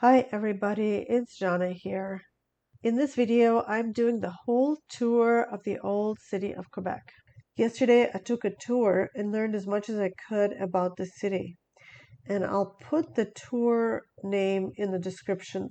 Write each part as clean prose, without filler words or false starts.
Hi everybody, it's Zhanna here. In this video, I'm doing the whole tour of the old city of Quebec. Yesterday, I took a tour and learned as much as I could about the city. And I'll put the tour name in the description.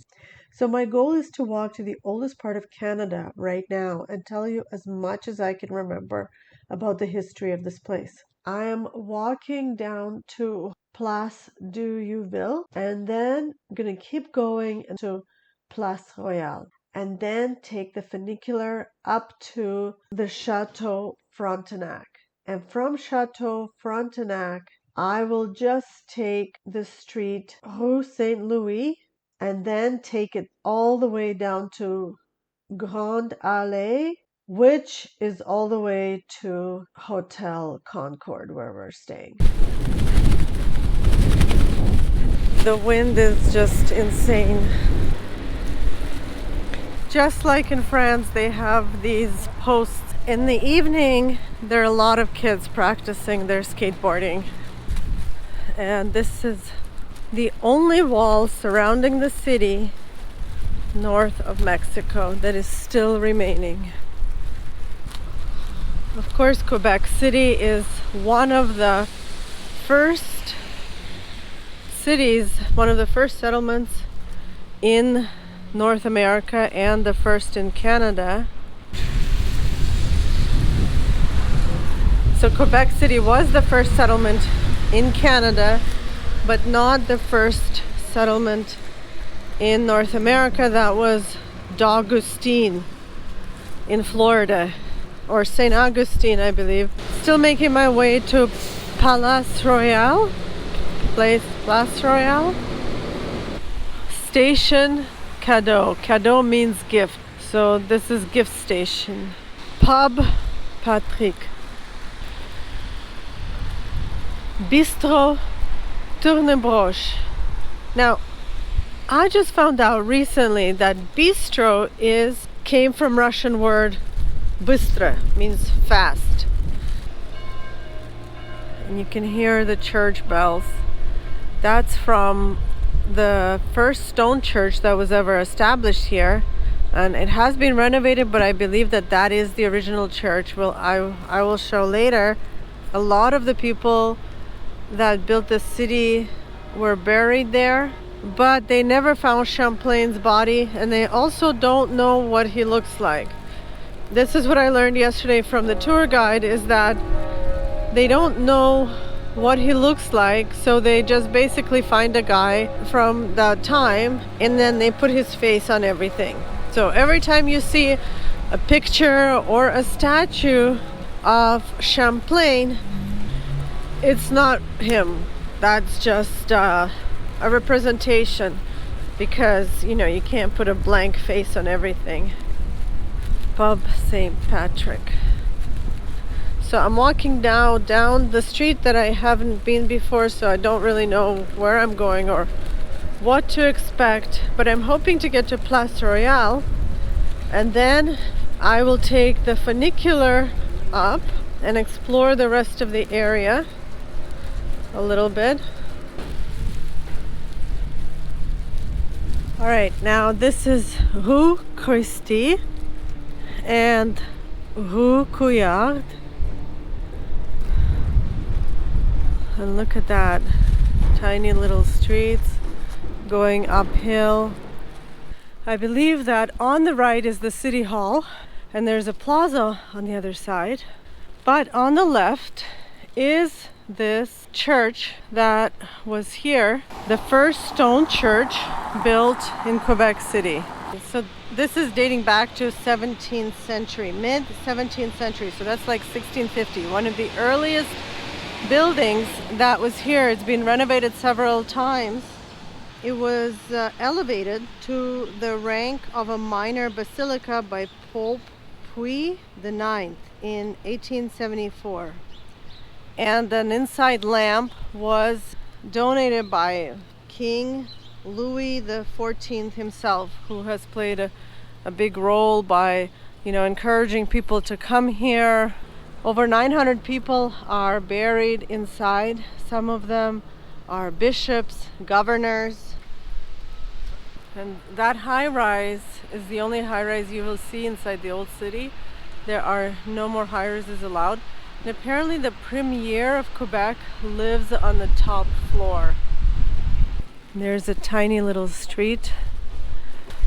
So my goal is to walk to the oldest part of Canada right now and tell you as much as I can remember about the history of this place. I am walking down to Place du Youville and then I'm going to keep going into Place Royale and then take the funicular up to the Chateau Frontenac. And from Chateau Frontenac, I will just take the street Rue Saint Louis and then take it all the way down to Grande Allée, which is all the way to Hotel Concord where we're staying. The wind is just insane. Just like in France, they have these posts. In the evening, there are a lot of kids practicing their skateboarding. And this is the only wall surrounding the city north of Mexico that is still remaining. Of course, Quebec City is one of the first cities, one of the first settlements in North America and the first in Canada. So Quebec City was the first settlement in Canada, but not the first settlement in North America. That was D'Augustine in Florida, or St. Augustine, I believe. Still making my way to Place Royale. Station Cadeau. Cadeau means gift. So this is gift station. Pub Patrick. Bistro Tournebroche. Now, I just found out recently that bistro came from Russian word bystro, means fast. And you can hear the church bells. That's from the first stone church that was ever established here, and it has been renovated, but I believe that is the original church. Well, I will show later. A lot of the people that built the city were buried there, but they never found Champlain's body, and they also don't know what he looks like. This is what I learned yesterday from the tour guide, is that they don't know what he looks like, so they just basically find a guy from that time and then they put his face on everything. So every time you see a picture or a statue of Champlain, it's not him. That's just a representation, because you can't put a blank face on everything. Pub St. Patrick. So I'm walking down the street that I haven't been before, so I don't really know where I'm going or what to expect, but I'm hoping to get to Place Royale, and then I will take the funicular up and explore the rest of the area a little bit. All right, now this is Rue Christie and Rue Couillard. And look at that, tiny little streets going uphill. I believe that on the right is the city hall, and there's a plaza on the other side. But on the left is this church that was here, the first stone church built in Quebec City. So this is dating back to 17th century, mid 17th century. So that's like 1650, one of the earliest buildings that was here. It's been renovated several times. It was elevated to the rank of a minor basilica by Pope Pie IX in 1874. And an inside lamp was donated by King Louis XIV himself, who has played a big role by encouraging people to come here. Over 900 people are buried inside. Some of them are bishops, governors. And that high rise is the only high rise you will see inside the old city. There are no more high rises allowed. And apparently the Premier of Quebec lives on the top floor. There's a tiny little street.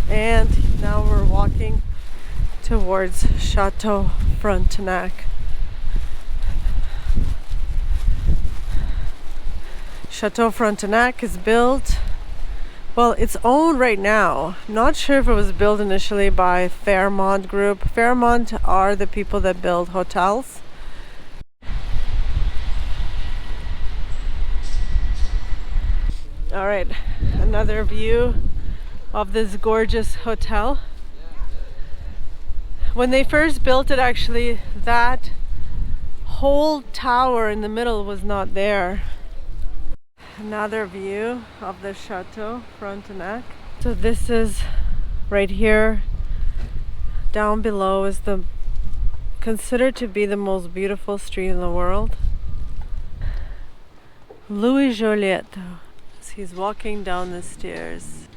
And now we're walking towards Chateau Frontenac. Chateau Frontenac is built, well, it's owned right now. Not sure if it was built initially by Fairmont Group. Fairmont are the people that build hotels. All right, another view of this gorgeous hotel. When they first built it, actually, that whole tower in the middle was not there. Another view of the Chateau Frontenac. So this is right here. Down below is the considered to be the most beautiful street in the world. Louis Joliet, as he's walking down the stairs.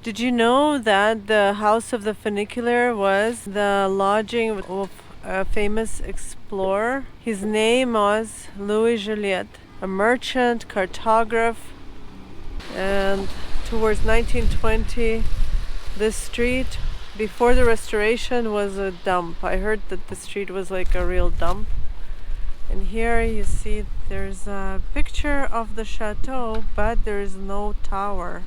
Did you know that the house of the funicular was the lodging of a famous explorer? His name was Louis Joliet, a merchant, cartographer, and towards 1920, this street, before the restoration, was a dump. I heard that the street was like a real dump. And here you see there's a picture of the chateau, but there is no tower.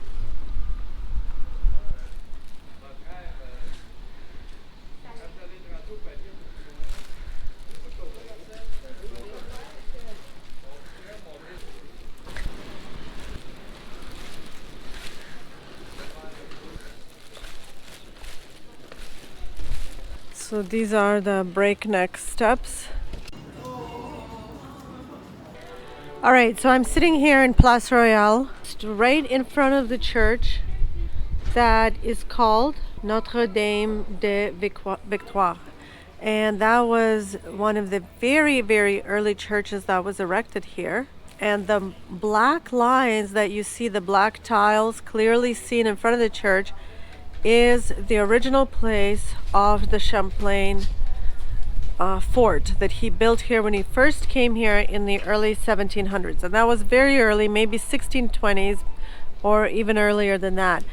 So these are the breakneck steps. All right, so I'm sitting here in Place Royale, right in front of the church that is called Notre Dame de Victoire. And that was one of the very, very early churches that was erected here. And the black lines that you see, the black tiles clearly seen in front of the church, is the original place of the Champlain fort that he built here when he first came here in the early 1700s. And that was very early, maybe 1620s or even earlier than that.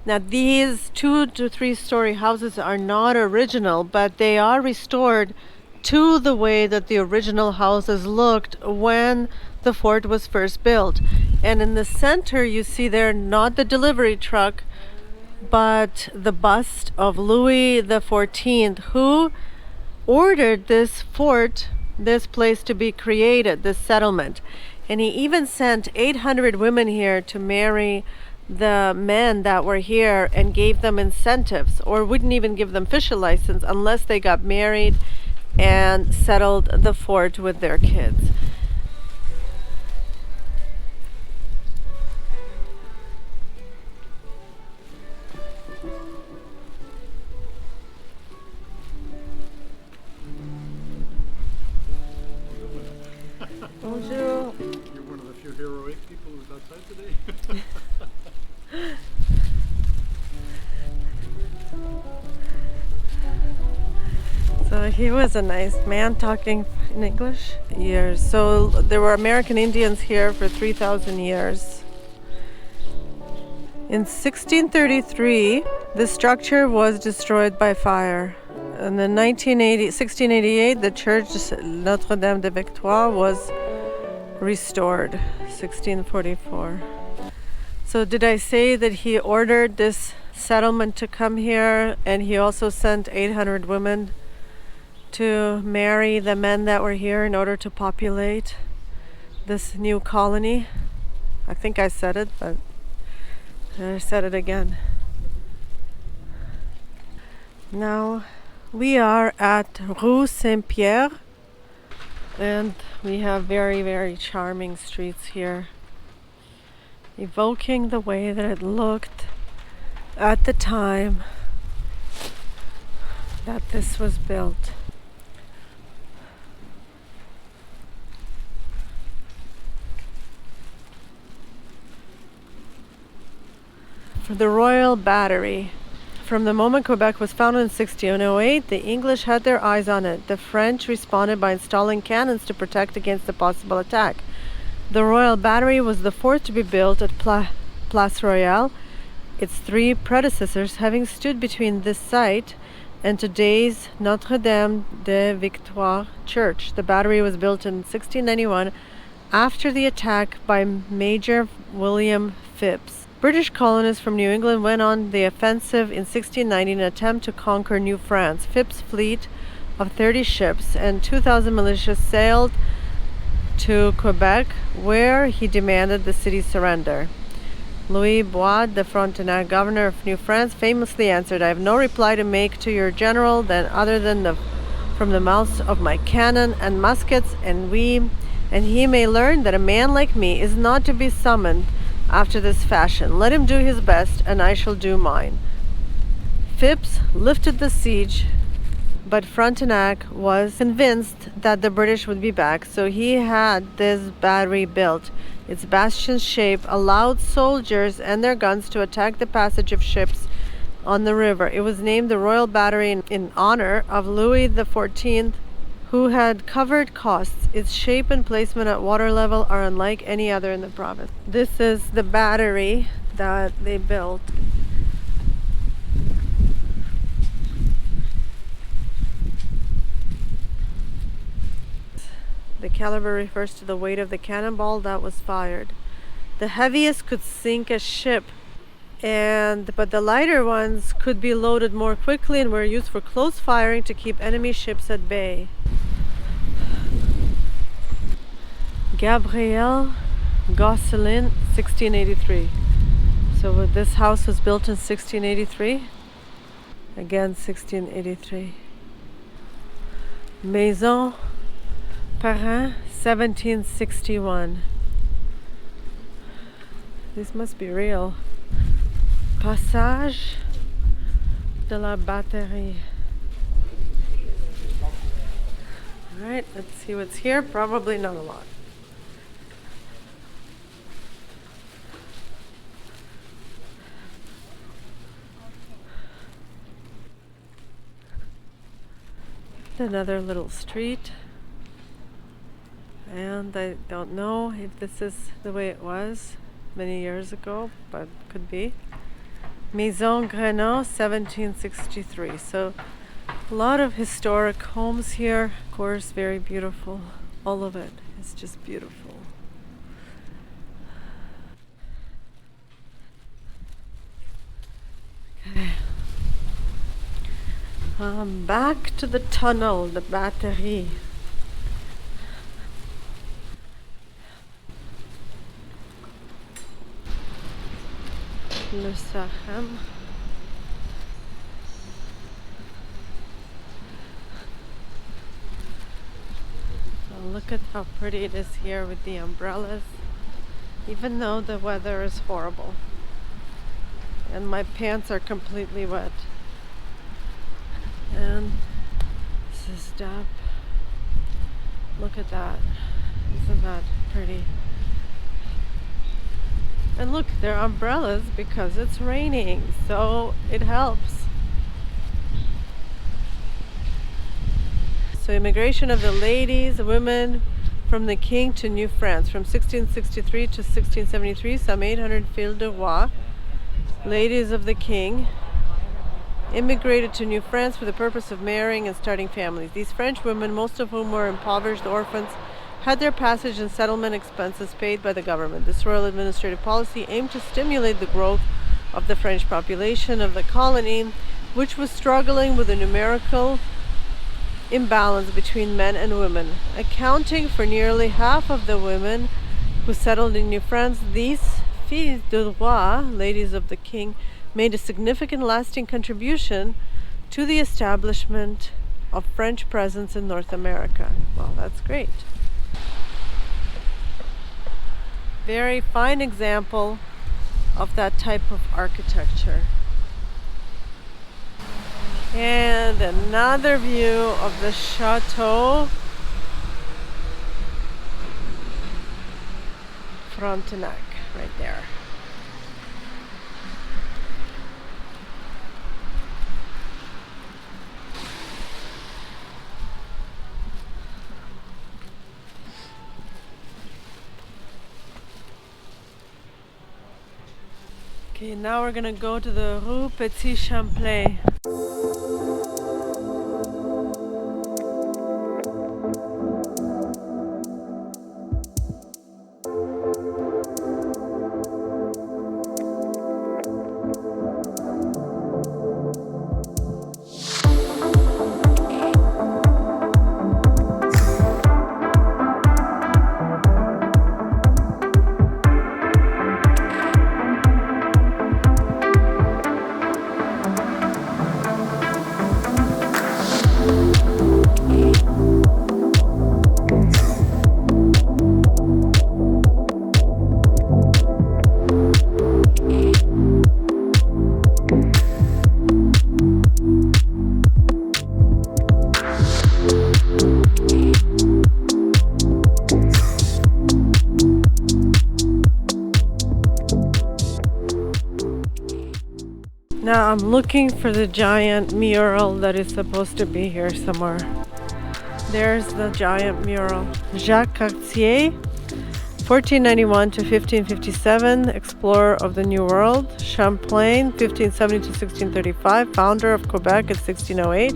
Now these 2 to 3 story houses are not original, but they are restored to the way that the original houses looked when the fort was first built. And in the center you see there not the delivery truck, but the bust of Louis XIV, who ordered this fort, this place to be created, this settlement. And he even sent 800 women here to marry the men that were here and gave them incentives, or wouldn't even give them official license unless they got married and settled the fort with their kids. Bonjour. You're one of the few heroic people who's outside today. So he was a nice man talking in English. Years. So there were American Indians here for 3,000 years. In 1633, the structure was destroyed by fire. In the 1688, the church Notre Dame de Victoire was restored. 1644. So did I say that he ordered this settlement to come here, and he also sent 800 women to marry the men that were here in order to populate this new colony? I think I said it, but I said it again. Now we are at Rue Saint-Pierre, and we have very, very charming streets here, evoking the way that it looked at the time that this was built. For the Royal Battery. From the moment Quebec was founded in 1608, the English had their eyes on it. The French responded by installing cannons to protect against a possible attack. The Royal Battery was the fourth to be built at Place Royale, its three predecessors having stood between this site and today's Notre-Dame de Victoire Church. The battery was built in 1691 after the attack by Major William Phips. British colonists from New England went on the offensive in 1690 in an attempt to conquer New France. Phips' fleet of 30 ships and 2,000 militia sailed to Quebec, where he demanded the city surrender. Louis Bois de Frontenac, governor of New France, famously answered, "I have no reply to make to your general other than from the mouths of my cannon and muskets, and he may learn that a man like me is not to be summoned after this fashion. Let him do his best, and I shall do mine." Phips lifted the siege, but Frontenac was convinced that the British would be back, so he had this battery built. Its bastion shape allowed soldiers and their guns to attack the passage of ships on the river. It was named the Royal Battery in honor of Louis XIV, who had covered costs. Its shape and placement at water level are unlike any other in the province. This is the battery that they built. The caliber refers to the weight of the cannonball that was fired. The heaviest could sink a ship, but the lighter ones could be loaded more quickly and were used for close firing to keep enemy ships at bay. Gabriel Gosselin, 1683. So this house was built in 1683. Again, 1683. Maison Perrin, 1761. This must be real. Passage de la Batterie. Alright, let's see what's here. Probably not a lot. Another little street. And I don't know if this is the way it was many years ago, but could be. Maison Grenot, 1763. So a lot of historic homes here. Of course, very beautiful. All of it is just beautiful. Okay. Back to the tunnel, the Batterie. Le Sachem. So look at how pretty it is here with the umbrellas, even though the weather is horrible and my pants are completely wet. And this is Dap. Look at that. Isn't that pretty? And look, there are umbrellas because it's raining, so it helps. So immigration of the ladies, women from the king to New France. From 1663 to 1673, some 800 filles de roi, ladies of the king, immigrated to New France for the purpose of marrying and starting families. These French women, most of whom were impoverished orphans, had their passage and settlement expenses paid by the government. This royal administrative policy aimed to stimulate the growth of the French population of the colony, which was struggling with a numerical imbalance between men and women. Accounting for nearly half of the women who settled in New France, these filles de roi, ladies of the king, made a significant lasting contribution to the establishment of French presence in North America. Well, that's great. Very fine example of that type of architecture. And another view of the Chateau Frontenac right there. Okay, now we're gonna go to the Rue Petit Champlain. Now I'm looking for the giant mural that is supposed to be here somewhere. There's the giant mural. Jacques Cartier, 1491 to 1557, explorer of the New World. Champlain, 1570 to 1635, founder of Quebec in 1608.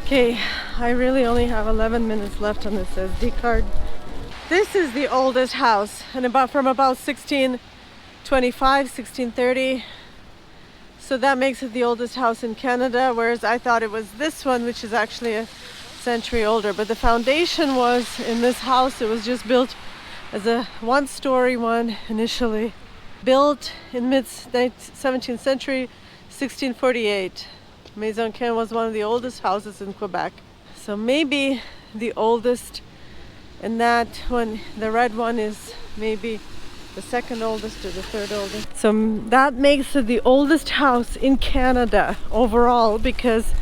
Okay, I really only have 11 minutes left on this SD card. This is the oldest house, and from about 1625, 1630. So that makes it the oldest house in Canada, whereas I thought it was this one, which is actually a century older. But the foundation was in this house, it was just built as a one-story one initially. Built in mid-17th century, 1648. Maison Ken was one of the oldest houses in Quebec. So maybe the oldest, and that one, the red one, is maybe the second oldest or the third oldest. So that makes it the oldest house in Canada overall, because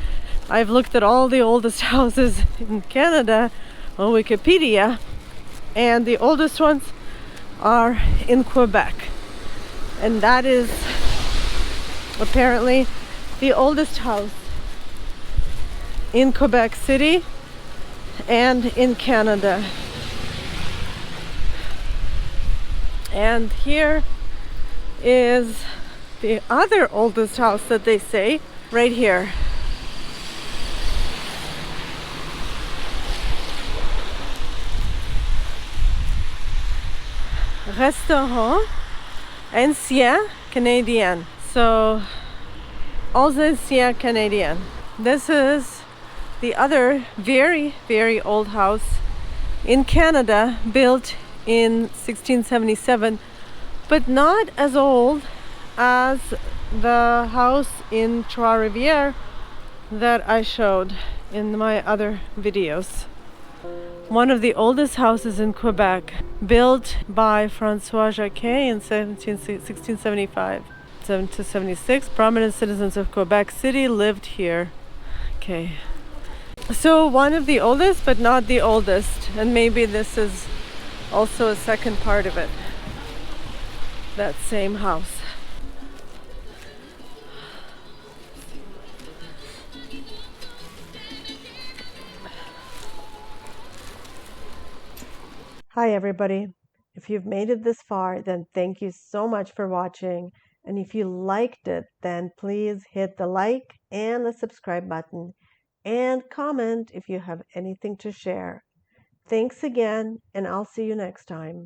I've looked at all the oldest houses in Canada on Wikipedia, and the oldest ones are in Quebec. And that is apparently the oldest house in Quebec City and in Canada. And here is the other oldest house that they say, right here. Restaurant Ancien Canadien. So, aux Anciens Canadiens. This is the other very, very old house in Canada, built in 1677, but not as old as the house in Trois-Rivières that I showed in my other videos. One of the oldest houses in Quebec, built by François Jacquet in 1675 to 76. Prominent citizens of Quebec City lived here. Okay. So one of the oldest, but not the oldest. And maybe this is also a second part of it. That same house. Hi everybody. If you've made it this far, then thank you so much for watching. And if you liked it, then please hit the like and the subscribe button, and comment if you have anything to share. Thanks again, and I'll see you next time.